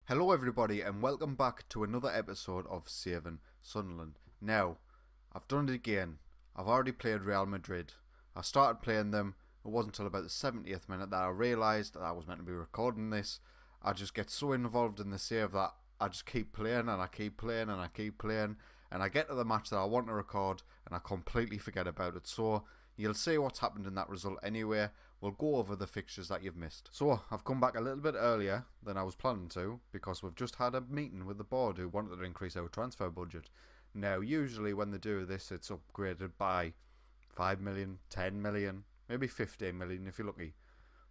Hello everybody and welcome back to another episode of Saving Sunderland. Now, I've done it again. I've already played Real Madrid. I started playing them. It wasn't until about the 70th minute that I realised that I was meant to be recording this. I just get so involved in the save that I just keep playing and I keep playing and I keep playing. And I get to the match that I want to record and I completely forget about it. So, you'll see what's happened in that result anyway. We'll go over the fixtures that you've missed. So, I've come back a little bit earlier than I was planning to because we've just had a meeting with the board who wanted to increase our transfer budget. Now, usually when they do this, it's upgraded by 5 million, 10 million, maybe 15 million if you're lucky.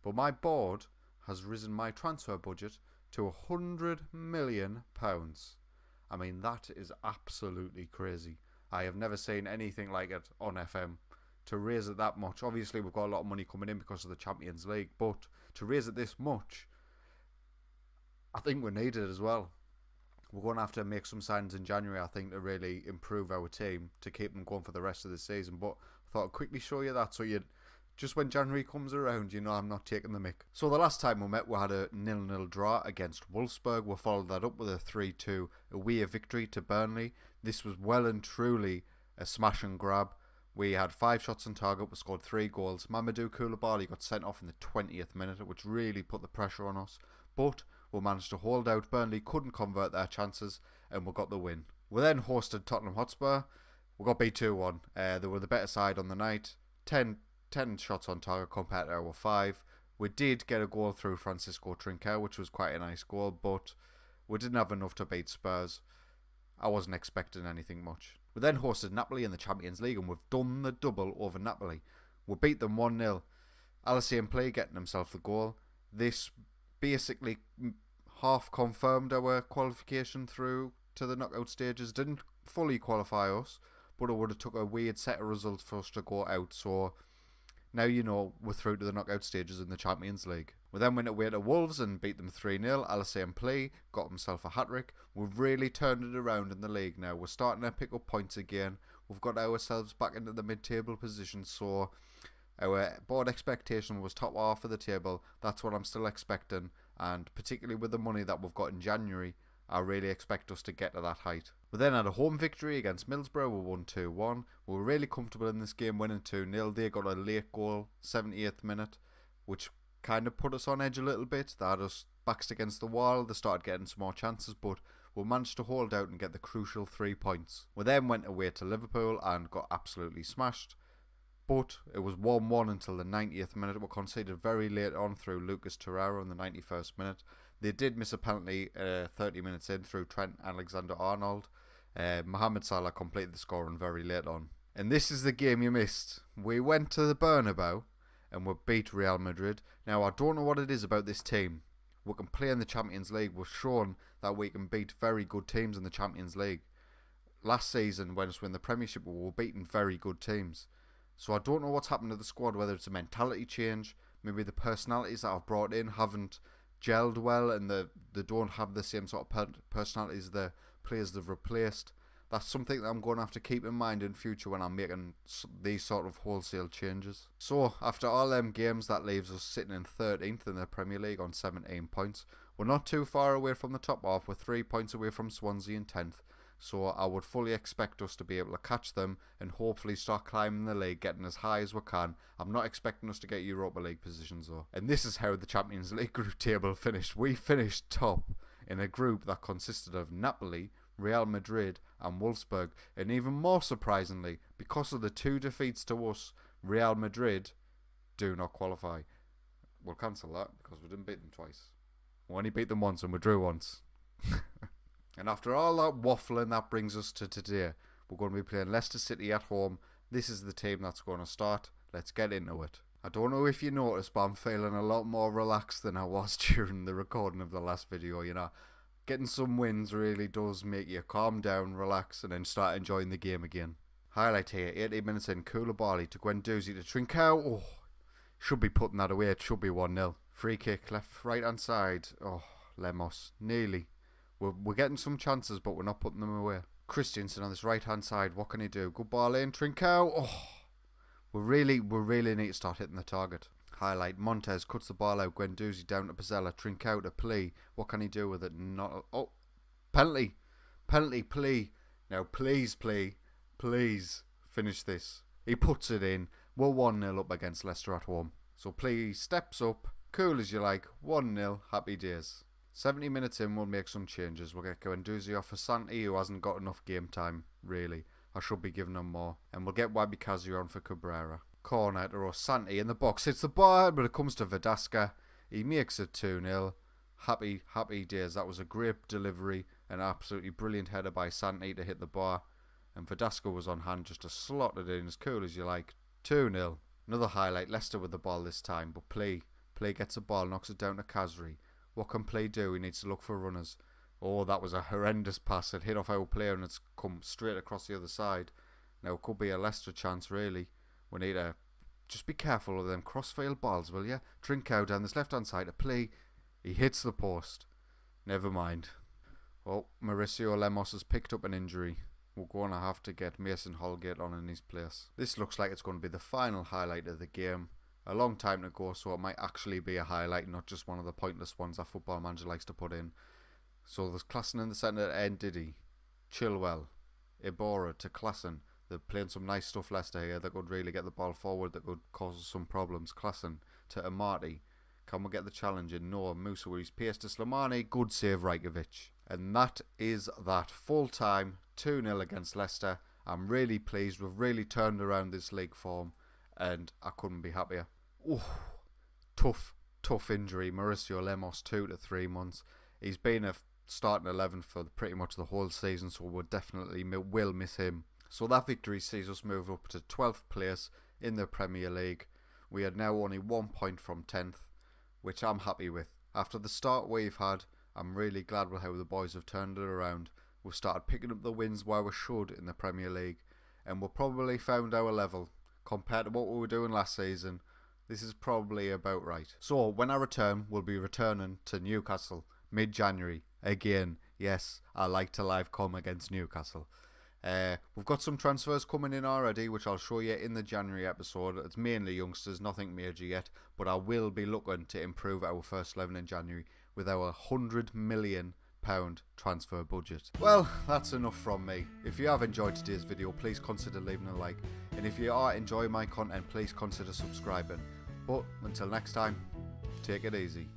But my board has risen my transfer budget to £100 million. I mean, that is absolutely crazy. I have never seen anything like it on FM. To raise it that much, obviously we've got a lot of money coming in because of the Champions League, but to raise it this much, I think we need it as well. We're going to have to make some signs in January, I think, to really improve our team to keep them going for the rest of the season. But I thought I'd quickly show you that so you, just when January comes around, you know I'm not taking the mick. So the last time we met, we had a 0-0 draw against Wolfsburg. We followed that up with a 3-2 away victory to Burnley. This was well and truly a smash and grab. We had 5 shots on target, we scored 3 goals. Mamadou Koulibaly got sent off in the 20th minute, which really put the pressure on us. But we managed to hold out. Burnley couldn't convert their chances, and we got the win. We then hosted Tottenham Hotspur. We got beat 2-1. They were the better side on the night. 10 shots on target compared to our 5. We did get a goal through Francisco Trincao, which was quite a nice goal, but we didn't have enough to beat Spurs. I wasn't expecting anything much. We then hosted Napoli in the Champions League and we've done the double over Napoli. We beat them 1-0. Alisson Play getting himself the goal. This basically half confirmed our qualification through to the knockout stages. Didn't fully qualify us, but it would have took a weird set of results for us to go out. So now you know we're through to the knockout stages in the Champions League. We then went away to Wolves and beat them 3-0. Alisson Play got himself a hat-trick. We've really turned it around in the league now. We're starting to pick up points again. We've got ourselves back into the mid-table position. So our board expectation was top half of the table. That's what I'm still expecting. And particularly with the money that we've got in January, I really expect us to get to that height. We then had a home victory against Middlesbrough. We won 2-1. We were really comfortable in this game, winning 2-0. They got a late goal, 78th minute, which kind of put us on edge a little bit. They had us backs against the wall. They started getting some more chances, but we managed to hold out and get the crucial 3 points. We then went away to Liverpool and got absolutely smashed. But it was 1-1 until the 90th minute. We conceded very late on through Lucas Torreira in the 91st minute. They did miss a penalty 30 minutes in through Trent Alexander-Arnold. Mohamed Salah completed the scoring very late on. And this is the game you missed. We went to the Bernabeu and we beat Real Madrid. Now, I don't know what it is about this team. We can play in the Champions League. We've shown that we can beat very good teams in the Champions League. Last season, when we were in the Premiership, we were beating very good teams. So I don't know what's happened to the squad, whether it's a mentality change, maybe the personalities that I've brought in haven't gelled well and they don't have the same sort of personalities as the players they've replaced. That's something that I'm going to have to keep in mind in future when I'm making these sort of wholesale changes. So, after all them games, that leaves us sitting in 13th in the Premier League on 17 points. We're not too far away from the top half. We're 3 points away from Swansea in 10th. So, I would fully expect us to be able to catch them and hopefully start climbing the league, getting as high as we can. I'm not expecting us to get Europa League positions though. And this is how the Champions League group table finished. We finished top in a group that consisted of Napoli, Real Madrid and Wolfsburg, and even more surprisingly, because of the 2 defeats to us, Real Madrid do not qualify. We'll cancel that because we didn't beat them twice. We only beat them once and we drew once. And after all that waffling, that brings us to today. We're going to be playing Leicester City at home. This is the team that's going to start. Let's get into it. I don't know if you noticed, but I'm feeling a lot more relaxed than I was during the recording of the last video, you know. Getting some wins really does make you calm down, relax, and then start enjoying the game again. Highlight here, 80 minutes in, Koulibaly to Guendouzi to Trincao. Oh, should be putting that away. It should be 1-0. Free kick, left, right hand side. Oh, Lemos, nearly. We're getting some chances, but we're not putting them away. Christensen on this right hand side, what can he do? Good ball in, Trincao. Oh, we really need to start hitting the target. Highlight, Montez cuts the ball out, Guendouzi down to Pizzella, Trincao to Plea. What can he do with it? Not. Oh, penalty. Penalty, Plea. Now please, Plea, please finish this. He puts it in. We're 1-0 up against Leicester at home. So Plea steps up, cool as you like, 1-0, happy days. 70 minutes in, we'll make some changes. We'll get Guendouzi off for Santi, who hasn't got enough game time, really. I should be giving him more. And we'll get Wabi-Kazu on for Cabrera. Corner to Ross. Santi in the box, hits the bar, but it comes to Verdasca. He makes it 2-0. Happy days. That was a great delivery. An absolutely brilliant header by Santi to hit the bar. And Verdasca was on hand just to slot it in as cool as you like. 2-0. Another highlight, Leicester with the ball this time, but Plea gets the ball, knocks it down to Kazri. What can Plea do? He needs to look for runners. Oh, that was a horrendous pass. It hit off our player and it's come straight across the other side. Now, it could be a Leicester chance, really. We need to just be careful of them crossfield balls, will you? Trincao down this left-hand side to Plea. He hits the post. Never mind. Well, Mauricio Lemos has picked up an injury. We're going to have to get Mason Holgate on in his place. This looks like it's going to be the final highlight of the game. A long time to go, so it might actually be a highlight, not just one of the pointless ones that Football Manager likes to put in. So there's Klassen in the centre, Ndidi, Chilwell, Ibora to Klassen. They're playing some nice stuff Leicester here that could really get the ball forward, that could cause us some problems. Klassen to Amati. Can we get the challenge in? No. Musa with his pace to Slimani. Good save, Rajkovic. And that is that. Full time, 2-0 against Leicester. I'm really pleased. We've really turned around this league form and I couldn't be happier. Ooh, tough injury. Mauricio Lemos, 2 to 3 months. He's been a starting 11 for pretty much the whole season, so we definitely will miss him. So that victory sees us move up to 12th place in the Premier League. We are now only 1 point from 10th, which I'm happy with. After the start we've had, I'm really glad with how the boys have turned it around. We've started picking up the wins where we should in the Premier League, and we've probably found our level. Compared to what we were doing last season, this is probably about right. So when I return, we'll be returning to Newcastle mid-January. Again, yes, I like to live come against Newcastle. We've got some transfers coming in already, which I'll show you in the January episode. It's mainly youngsters, nothing major yet, but I will be looking to improve our first 11 in January with our £100 million transfer budget. Well, that's enough from me. If you have enjoyed today's video, please consider leaving a like, and if you are enjoying my content, please consider subscribing. But until next time, take it easy.